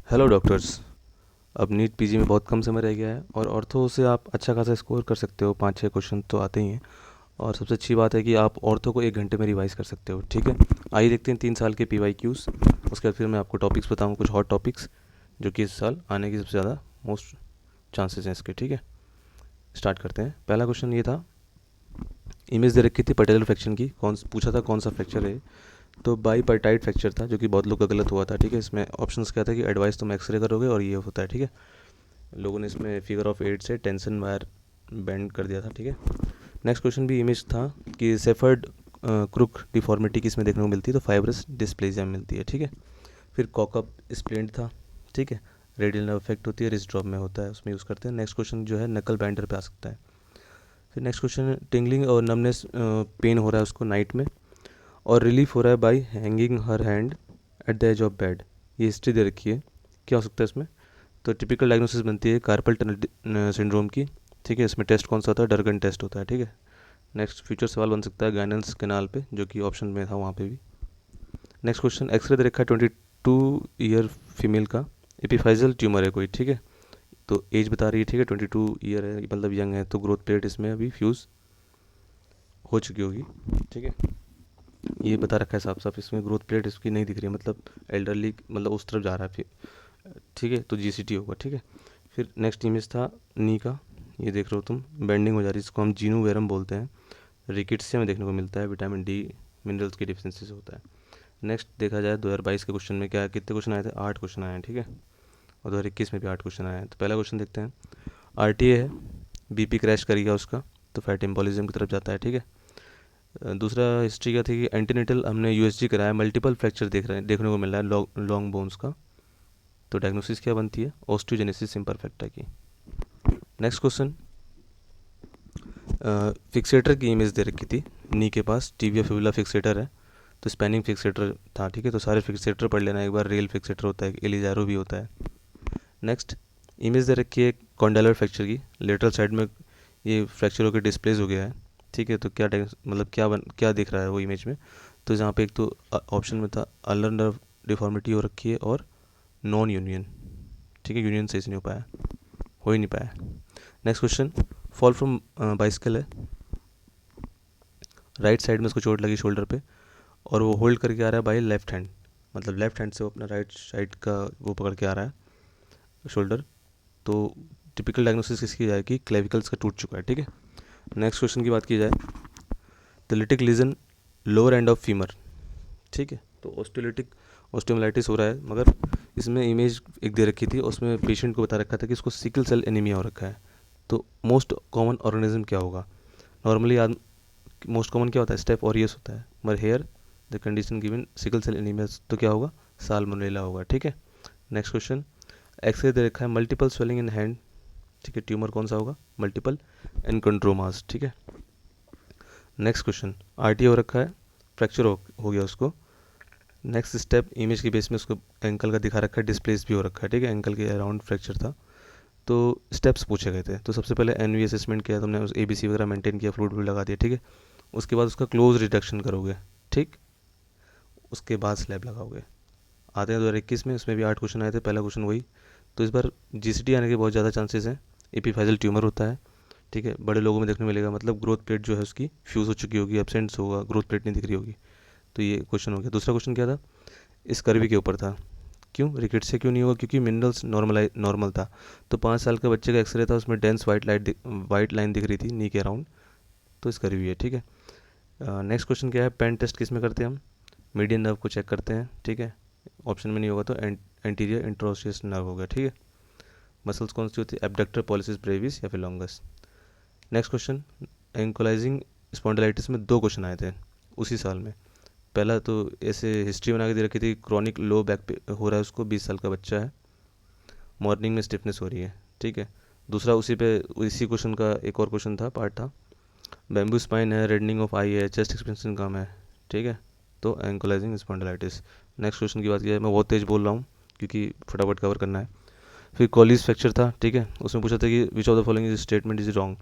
Hello doctors. अब NEET PG में बहुत कम समय रह गया है और ऑर्थो से आप अच्छा खासा स्कोर कर सकते हो, 5-6 क्वेश्चन तो आते ही हैं। और सबसे अच्छी बात है कि आप ऑर्थो को 1 घंटे में रिवाइज कर सकते हो। ठीक है, आइए देखते हैं 3 साल के PYQs। उसके बाद फिर मैं आपको टॉपिक्स बताऊँगा, कुछ हॉट टॉपिक्स जो कि इस साल आने की सबसे ज़्यादा मोस्ट चांसेस हैं इसके। ठीक है, स्टार्ट करते हैं। पहला क्वेश्चन ये था, इमेज दे रखी थी पटेलर फ्रैक्चर की, पूछा था कौन सा फ्रैक्चर है। तो बाईपार्टाइट फ्रैक्चर था, जो कि बहुत लोग का गलत हुआ था। ठीक है, इसमें ऑप्शंस क्या था कि एडवाइस तुम एक्सरे करोगे और ये होता है। ठीक है, लोगों ने इसमें फिगर ऑफ 8 से टेंशन वायर बेंड कर दिया था। ठीक है, नेक्स्ट क्वेश्चन भी इमेज था कि सेफर्ड क्रुक डिफॉर्मिटी किस में देखने को मिलती है, तो फाइब्रस डिस्प्लेजिया में मिलती है। ठीक है, फिर कॉकअप स्प्लिंट था। ठीक है, रेडियल नर्व इफेक्ट होती है, रिस्ट ड्रॉप में होता है, उसमें यूज़ करते हैं। नेक्स्ट क्वेश्चन जो है नकल बाइंडर पे आ सकता है। फिर नेक्स्ट क्वेश्चन, टिंगलिंग और नमनेस पेन हो रहा है उसको नाइट में, और रिलीफ हो रहा है by hanging her hand at the edge of bed. ये हिस्ट्री दे रखी है, क्या हो सकता है इसमें। तो टिपिकल डायग्नोसिस बनती है कार्पल टनल सिंड्रोम की। ठीक है, इसमें टेस्ट कौन सा होता है, डरगन टेस्ट होता है। ठीक है, नेक्स्ट फ्यूचर सवाल बन सकता है गाइनेंस कैनाल पे, जो कि ऑप्शन में था वहाँ पे भी। नेक्स्ट क्वेश्चन, एक्सरे दे रखा है 22 ईयर फीमेल का, एपिफाइजल ट्यूमर है कोई। ठीक है, तो एज बता रही है। ठीक है, 22 ईयर है, मतलब यंग है, तो ग्रोथ प्लेट इसमें अभी फ्यूज़ हो चुकी होगी। ठीक है, ये बता रखा है साफ साफ, इसमें ग्रोथ प्लेट इसकी नहीं दिख रही है, मतलब एल्डरली, मतलब उस तरफ जा रहा है फिर। ठीक है, तो GCT होगा। ठीक है, फिर नेक्स्ट इमेज था नी का, ये देख रहे हो तुम, बेंडिंग हो जा रही है, इसको हम जीनू वेरम बोलते हैं। रिकेट्सिया में देखने को मिलता है, विटामिन डी मिनरल्स की डिफिशेंसी से होता है। नेक्स्ट देखा जाए 2022 के क्वेश्चन में क्या है, कितने क्वेश्चन आए थे, 8 क्वेश्चन आए हैं। ठीक है, और 2021 में भी 8 क्वेश्चन आए हैं। तो पहला क्वेश्चन देखते हैं, RTA है, BP क्रैश करेगा उसका, तो फैट एम्बोलिज्म की तरफ जाता है। ठीक है, दूसरा हिस्ट्री क्या थी कि एंटीनेटल हमने USG कराया, मल्टीपल फ्रैक्चर देखने को मिल रहा है लॉन्ग बोन्स का, तो डायग्नोसिस क्या बनती है, ऑस्टियोजेनेसिस इम्परफेक्टा की। नेक्स्ट क्वेश्चन, फिक्सेटर की इमेज दे रखी थी, नी के पास टीबिया फिबुला फिक्सेटर है, तो स्पैनिंग फिक्सेटर था। ठीक है, तो सारे फिक्सेटर पढ़ लेना एक बार, रेल फिक्सेटर होता है, एलिजारो भी होता है। नेक्स्ट इमेज दे रखी है कॉन्डेलर फ्रैक्चर की, लेटरल साइड में ये फ्रैक्चर होकर डिस्प्लेस हो गया है। ठीक है, तो मतलब क्या दिख रहा है वो इमेज में, तो जहाँ पे एक तो ऑप्शन में था अल्नर नर्व डिफॉर्मिटी हो रखी है और नॉन यूनियन। ठीक है, यूनियन सही से नहीं हो ही नहीं पाया। Next question, fall from bicycle है, राइट साइड में उसको चोट लगी शोल्डर पे, और वो होल्ड करके आ रहा है बाई लेफ्ट हैंड, मतलब लेफ्ट हैंड से वो अपना राइट साइड का वो पकड़ के आ रहा है शोल्डर। तो टिपिकल डायग्नोसिस किसकी जाएगी, क्लेविकल्स का टूट चुका है। ठीक है, नेक्स्ट क्वेश्चन की बात की जाए, तो lytic lesion lower end of femur. ठीक है, तो ऑस्टियोमाइलिटिस हो रहा है, मगर इसमें इमेज एक दे रखी थी, उसमें पेशेंट को बता रखा था कि इसको सिकल सेल एनीमिया हो रखा है। तो मोस्ट कॉमन ऑर्गेनिज्म क्या होगा, नॉर्मली मोस्ट कॉमन क्या होता है, स्टेफ ऑरियस होता है, मगर here the condition given sickle cell anaemia, तो क्या होगा, साल्मोनेला होगा। ठीक है, नेक्स्ट क्वेश्चन, एक्सरे दे रखा है मल्टीपल स्वेलिंग इन हैंड। ठीक है, ट्यूमर कौन सा होगा, मल्टीपल एनकॉन्ड्रोमास। ठीक है, नेक्स्ट क्वेश्चन, RTA हो रखा है, फ्रैक्चर हो गया उसको। नेक्स्ट स्टेप, इमेज के बेस में उसको एंकल का दिखा रखा है, डिस्प्लेस भी हो रखा है। ठीक है, एंकल के अराउंड फ्रैक्चर था। तो स्टेप्स पूछे गए थे, तो सबसे पहले NV असेसमेंट किया तुमने, उस ABC वगैरह मेंटेन किया, फ्लूइड भी लगा दिया। ठीक है, उसके बाद उसका क्लोज रिडक्शन करोगे। ठीक, उसके बाद स्लैब लगाओगे। आते हैं 2021 में, उसमें भी 8 क्वेश्चन आए थे, पहला क्वेश्चन वही। तो इस बार GCT आने के बहुत ज़्यादा चांसेस हैं, एपिफाइजल ट्यूमर होता है। ठीक है, बड़े लोगों में देखने मिलेगा, मतलब ग्रोथ प्लेट जो है उसकी फ्यूज़ हो चुकी होगी, एब्सेंट्स होगा, ग्रोथ प्लेट नहीं दिख रही होगी। तो ये क्वेश्चन हो गया। दूसरा क्वेश्चन क्या था, इस कर्वी के ऊपर था, क्यों रिकेट से क्यों नहीं होगा, क्योंकि मिनरल्स नॉर्मल था। तो 5 साल का बच्चे का एक्सरे था, उसमें डेंस वाइट लाइन दिख रही थी नी के अराउंड, तो इस कर्वी है। ठीक है, नेक्स्ट क्वेश्चन क्या है, पेन टेस्ट किस में करते हैं हम, मीडियन नर्व को चेक करते हैं। ठीक है, ऑप्शन में नहीं होगा तो एंटीरियर इंट्रोसियस नर्व हो गया। ठीक है, मसल्स कौन सी होती है, एबडक्टर पॉलिसिस ब्रेविस या फिर लॉन्गस। नेक्स्ट क्वेश्चन, एंकोलाइजिंग स्पॉन्डिलाइटिस में 2 क्वेश्चन आए थे उसी साल में। पहला तो ऐसे हिस्ट्री बना के दे रखी थी, क्रॉनिक लो बैक पे हो रहा है उसको, 20 साल का बच्चा है, मॉर्निंग में स्टिफनेस हो रही है। ठीक है, दूसरा इसी क्वेश्चन का एक और क्वेश्चन था, पार्ट था, बैम्बू स्पाइन है, रेडनिंग ऑफ आई है, चेस्ट एक्सपेंशन कम है। ठीक है, तो एंकोलाइजिंग स्पॉन्डिलाइटिस। नेक्स्ट क्वेश्चन की बात की जाए, मैं बहुत तेज बोल रहा हूँ क्योंकि फटाफट कवर करना है। फिर कॉलीज फ्रैक्चर था। ठीक है, उसमें पूछा था कि which of the following is statement is wrong,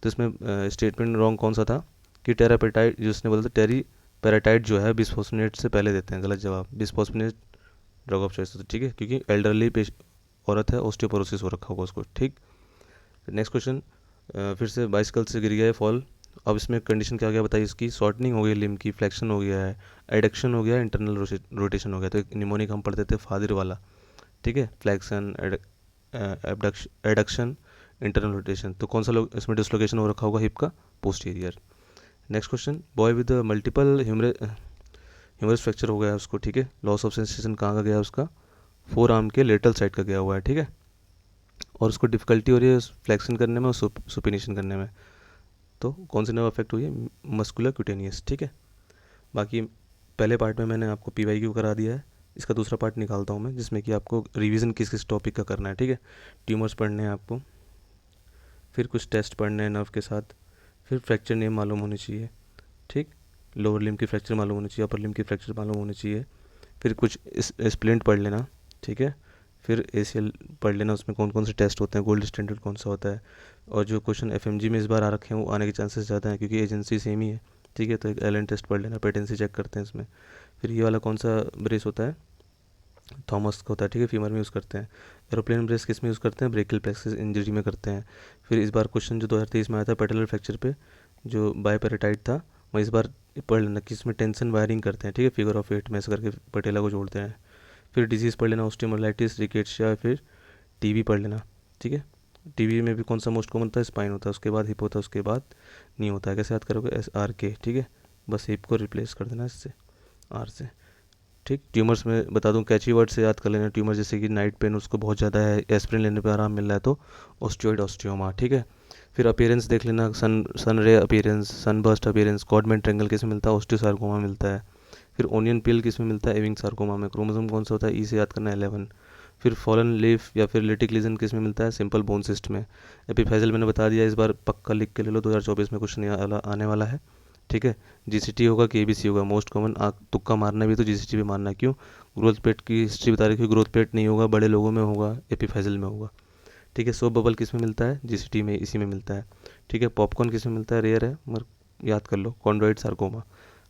तो इसमें स्टेटमेंट रॉन्ग कौन सा था कि टेरापेटाइट, जिसने बोला था टेरी पैराटाइट जो है बिस्फोसफेट से पहले देते हैं, गलत जवाब, बिस्फोसफेट ड्रग ऑफ चॉइस, ठीक है, क्योंकि एल्डरली औरत है, ऑस्टियोपोरोसिस हो रखा होगा उसको, ठीक। नेक्स्ट क्वेश्चन, फिर से बाइसिकल से गिर गया है, फॉल। अब इसमें कंडीशन क्या गया बताइए इसकी, शॉर्टनिंग हो गई लिम्ब की, फ्लेक्शन हो गया है, एडक्शन हो गया, इंटरनल रोटेशन हो गया। तो एक निमोनिक हम पढ़ते थे फादर वाला, ठीक है, फ्लेक्शन, एडक्शन, इंटरनल रोटेशन। तो कौन सा लोग इसमें डिसलोकेशन हो रखा होगा, हिप का posterior. Next question, boy with multiple humerus fracture हो गया है उसको, ठीक है। लॉस ऑफ सेंसेशन कहाँ का गया है उसका, फोर आर्म के लेटरल साइड का गया हुआ है, ठीक है। और उसको डिफिकल्टी हो रही है फ्लेक्शन करने में और सुपिनेशन करने में। तो कौन सी नर्व अफेक्ट हुई है, मस्कुलर क्यूटेनियस, ठीक है। बाकी पहले पार्ट में मैंने आपको PYQ करा दिया है, इसका दूसरा पार्ट निकालता हूँ मैं, जिसमें कि आपको रिवीजन किस किस टॉपिक का करना है, ठीक है। ट्यूमर्स पढ़ने हैं आपको, फिर कुछ टेस्ट पढ़ने हैं नर्व के साथ, फिर फ्रैक्चर नेम मालूम होनी चाहिए, ठीक। लोअर लिम्ब की फ्रैक्चर मालूम होनी चाहिए, अपर लिम्ब की फ्रैक्चर मालूम होनी चाहिए, फिर कुछ स्प्लिंट पढ़ लेना, ठीक है। फिर ACL पढ़ लेना, उसमें कौन कौन से टेस्ट होते हैं, गोल्ड स्टैंडर्ड कौन सा होता है। और जो क्वेश्चन FMG में इस बार आ रखे हैं वो आने के चांसेस ज़्यादा हैं, क्योंकि एजेंसी सेम ही है, ठीक है। तो एक एलन टेस्ट पढ़ लेना, पेटेंसी चेक करते हैं इसमें। फिर ये वाला कौन सा ब्रेस होता है, थॉमस का होता है, ठीक है, फीमर में यूज़ करते हैं। एरोप्लेन ब्रेस किस में यूज़ करते हैं, ब्रेकियल प्लेक्सिस इंजरी में करते हैं। फिर इस बार क्वेश्चन जो 2023 में आया था पेटेलर फ्रैक्चर पे, जो बायपेराटाइट था, मैं इस बार पढ़ लेना कि इसमें टेंशन वायरिंग करते हैं, ठीक है, फिगर ऑफ 8 में ऐसे करके पटेला को जोड़ते हैं। फिर डिजीज़ पढ़ लेना, ऑस्टियोमाइलाइटिस, रिकेट्सिया, फिर TB पढ़ लेना, ठीक है। TB में भी कौन सा मोस्ट कॉमन होता है, स्पाइन होता है, उसके बाद हिप होता है, उसके बाद नी होता है। कैसे याद करोगे, SRK, ठीक है, बस हिप को रिप्लेस कर देना इससे, R से, ठीक। ट्यूमर्स में बता दूं, कैची वर्ड से याद कर लेना, ट्यूमर जैसे कि नाइट पेन उसको बहुत ज़्यादा है, एस्पिरिन लेने पे आराम मिल रहा है, तो ऑस्टियोइड ऑस्टियोमा, ठीक है। फिर अपीयरेंस देख लेना, सन रे अपीयरेंस, सनबर्स्ट अपीयरेंस, कॉडमेंट ट्रेंगल किस में मिलता है, ऑस्टियोसार्कोमा मिलता है। फिर ओनियन पिल किस में मिलता है, एविंग सार्कोमा में। क्रोमोसोम कौन सा होता है, E से याद करना 11। फिर फॉलन लीफ या फिर लिटिक लीजन किस में मिलता है, सिंपल बोन सिस्ट में। एपिफैजल मैंने बता दिया, इस बार पक्का लिख के ले लो, 2024 में क्वेश्चन आने वाला है, ठीक है। GCT होगा, KBC होगा, मोस्ट कॉमन। तुक्का मारना भी तो GCT भी मारना, क्यों, ग्रोथ प्लेट की हिस्ट्री बता रही है, ग्रोथ प्लेट नहीं होगा, बड़े लोगों में होगा, एपिफैजल में होगा, ठीक है। सोप बबल किस में मिलता है, GCT में, इसी में मिलता है, ठीक है। पॉपकॉर्न किस में मिलता है, रेयर है मगर याद कर लो, कॉन्ड्रॉइड सार्कोमा,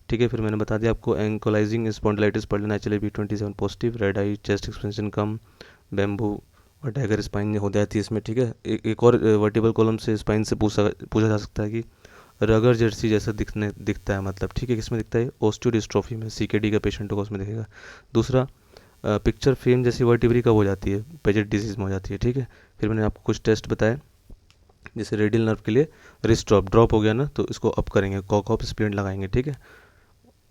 ठीक है। फिर मैंने बता दिया आपको एंकोलाइजिंग स्पॉन्डिलाइटिस पढ़ लेना, HLA B27 पॉजिटिव, रेड आई, चेस्ट एक्सपेंशन कम, बैम्बू और डैगर स्पाइन हो जाती है इसमें, ठीक है। एक और वर्टिबल कॉलम से स्पाइन से पूछा जा सकता है कि रगर जर्सी जैसा दिखता है, मतलब, ठीक है, किसमें दिखता है, ओस्टियोडिस्ट्रोफी में, CKD का पेशेंट होगा उसमें दिखेगा। दूसरा, पिक्चर फ्रेम जैसी वर्टिब्री कब हो जाती है, पेजेट डिजीज में हो जाती है, ठीक है। फिर मैंने आपको कुछ टेस्ट बताए, जैसे रेडियल नर्व के लिए रिस्ट ड्रॉप हो गया ना, तो इसको अप करेंगे, कॉकॉप स्प्लिंट लगाएंगे, ठीक है,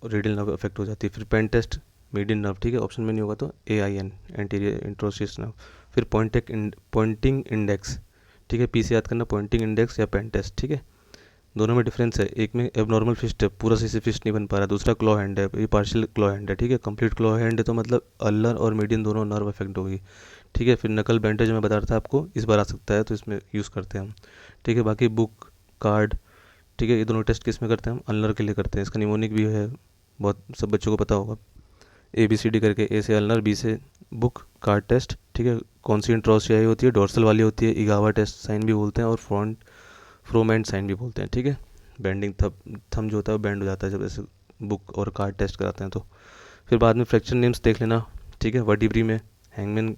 रेडियल नर्व अफेक्ट हो जाती है। फिर पेन टेस्ट, मीडियन नर्व, ठीक है, ऑप्शन में नहीं होगा तो AIN, एंटीरियर इंट्रोसिस नर्व। फिर पॉइंटिंग इंडेक्स, ठीक है, P से याद करना, पॉइंटिंग इंडेक्स या पेन टेस्ट, ठीक है। दोनों में डिफरेंस है, एक में एबनॉर्मल फिस्ट है, पूरा सही से फिस्ट नहीं बन पा रहा, दूसरा क्लॉ हैंड है, ये पार्शियल क्लॉ हैंड है, ठीक है। कंप्लीट क्लॉ हैंड है तो मतलब अल्लर और मीडियन दोनों नर्व अफेक्ट होगी, ठीक है। फिर नकल बैंडेज मैं बता रहा था आपको, इस बार आ सकता है तो इसमें यूज़ करते हैं हम, ठीक है। बाकी बुक कार्ड, ठीक है, ये दोनों टेस्ट किस में करते हैं हम, अल्लर के लिए करते हैं। इसका निमोनिक भी है, बहुत सब बच्चों को पता होगा, ABCD करके, A से अल्लर, B से बुक कार्ड टेस्ट, ठीक है। कौन सी इंट्रोसियाई होती है, डोर्सल वाली होती है, इगावा टेस्ट साइन भी बोलते हैं, और फ्रोमेंट साइन भी बोलते हैं, ठीक है। बेंडिंग थम जो होता है वो बेंड हो जाता है जब ऐसे बुक और कार्ड टेस्ट कराते हैं तो। फिर बाद में फ्रैक्चर नेम्स देख लेना, ठीक है। वर्टिब्री में हैंगमैन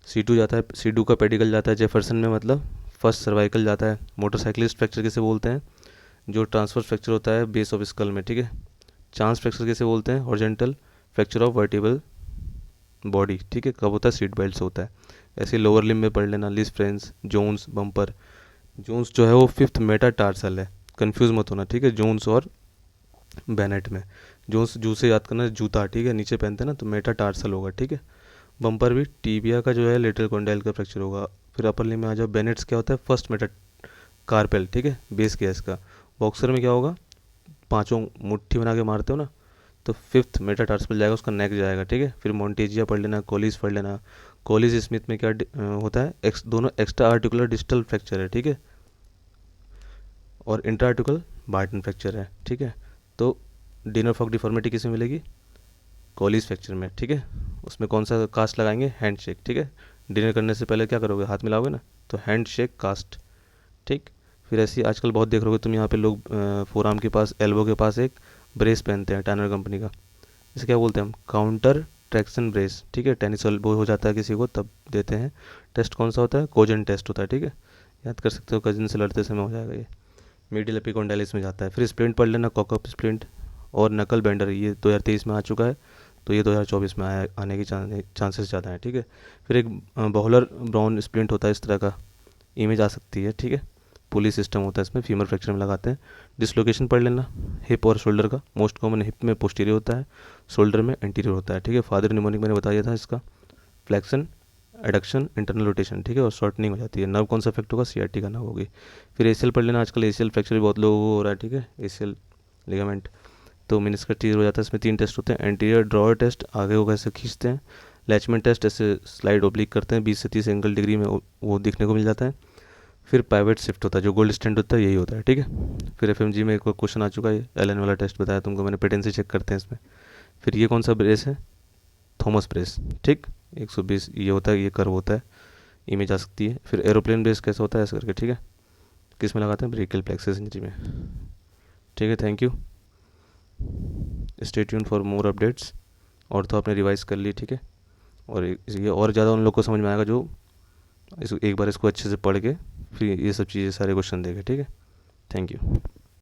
C2 जाता है, C2 का पेडिकल जाता है, जेफरसन में मतलब फर्स्ट सर्वाइकल जाता है। मोटरसाइकिलिस्ट फ्रैक्चर किसे बोलते हैं, जो ट्रांसफर फ्रैक्चर होता है बेस ऑफ स्कल में, ठीक है। चांस फ्रैक्चर किसे बोलते हैं, horizontal fracture of vertebral body, ठीक है, कब होता है, सीट बेल्ट से होता है। ऐसे लोअर लिम्ब में पढ़ लेना, लिस फ्रेंस, जोन्स, बम्पर। जोन्स जो है वो 5th मेटाटार्सल है, कंफ्यूज मत होना, ठीक है, जोन्स और बेनेट में। जोन्स जू से याद करना, जूता, ठीक है, नीचे पहनते हैं ना, तो मेटाटार्सल होगा, ठीक है। बम्पर भी टीबिया का जो है लेटरल कॉन्डाइल का फ्रैक्चर होगा। फिर अपर लिम्ब में आ जाओ, बेनेट्स क्या होता है, फर्स्ट मेटा कार्पेल, ठीक है, बेस क्या है इसका। बॉक्सर में क्या होगा, पांचों मुट्ठी बना के मारते हो ना, तो 5th मेटाटार्सल जाएगा, उसका नेक जाएगा, ठीक है। फिर मोन्टेजिया पढ़ लेना, कोलिस पढ़ लेना। कोलिस स्मिथ में क्या होता है, दोनों एक्स्ट्रा आर्टिकुलर डिस्टल फ्रैक्चर है, ठीक है, और इंट्रा आर्टिकुलर बार्टन फ्रैक्चर है, ठीक है। तो डिनर फॉक डिफॉर्मिटी किस में मिलेगी, कोलिस फ्रैक्चर में, ठीक है। उसमें कौन सा कास्ट लगाएंगे, हैंड शेक, ठीक है। डिनर करने से पहले क्या करोगे, हाथ मिलाओगे ना, तो हैंड शेक कास्ट, ठीक। फिर ऐसी आजकल बहुत देख रहे हो तुम, यहाँ पे लोग फोर आर्म के पास, एल्बो के पास एक ब्रेस पहनते हैं टैनर कंपनी का, इसे क्या बोलते हैं हम, काउंटर ट्रैक्शन ब्रेस, ठीक है, टेनिस एल्बो हो जाता है किसी को तब देते हैं। टेस्ट कौन सा होता है, कोजन टेस्ट होता है, ठीक है, याद कर सकते हो, कजिन से लड़ते समय हो जाएगा ये। मीडियल एपिकोंडाइलिस में जाता है। फिर स्प्लिंट पढ़ लेना, कॉकअप स्प्लिंट और नकल बेंडर, ये 2023 में आ चुका है, तो ये 2024 में आने की चांसेस ज़्यादा हैं, ठीक है। फिर एक बॉलर ब्राउन स्प्लिंट होता है, इस तरह का इमेज आ सकती है, ठीक है। पुली सिस्टम होता है इसमें, फीमर फ्रैक्चर में लगाते हैं। डिसलोकेशन पढ़ लेना, हिप और शोल्डर का, मोस्ट कॉमन हिप में पोस्टीरियर होता है, शोल्डर में एंटीरियर होता है, ठीक है। फादर निमोनिक मैंने बताया था इसका, फ्लैक्शन, एडक्शन, इंटरनल रोटेशन, ठीक है, और शॉर्टनिंग हो जाती है। नर्व कौन सा इफेक्ट होगा, सीआरटी का नर्व होगी। फिर एसीएल पढ़ लेना, आजकल एसीएल फ्रैक्चर भी बहुत लोगों को हो रहा है, ठीक है, एसीएल लिगामेंट, तो मिनिस्कस टीयर हो जाता है। इसमें 3 टेस्ट होते हैं, एंटीरियर ड्रॉअर टेस्ट, आगे को कैसे खींचते हैं, लैचमेंट टेस्ट, ऐसे स्लाइड ओब्लिक करते हैं 20 से 30 एंगल डिग्री में, वो देखने को मिल जाता है। फिर पाइवेट शिफ्ट होता है, जो गोल्ड स्टैंड होता है यही होता है, ठीक है। फिर एफएमजी में एक क्वेश्चन आ चुका है, एलन वाला टेस्ट बताया तुमको मैंने, पेटेंसी चेक करते हैं इसमें। फिर ये कौन सा ब्रेस है, थॉमस ब्रेस, ठीक, 120 ये होता है, ये कर्व होता है, इमेज आ सकती है। फिर एरोप्लेन ब्रेस कैसा होता है, ऐसा करके, ठीक है, किस में लगाते हैं, ब्रेकियल प्लेक्सस इंजरी में, ठीक है। Thank you, stay tune for more updates. और तो आपने रिवाइज कर ली, ठीक है, और ये और ज़्यादा उन लोग को समझ में आएगा जो एक बार इसको अच्छे से पढ़ के फिर ये सब चीज़ें सारे क्वेश्चन देखे, ठीक है। Thank you.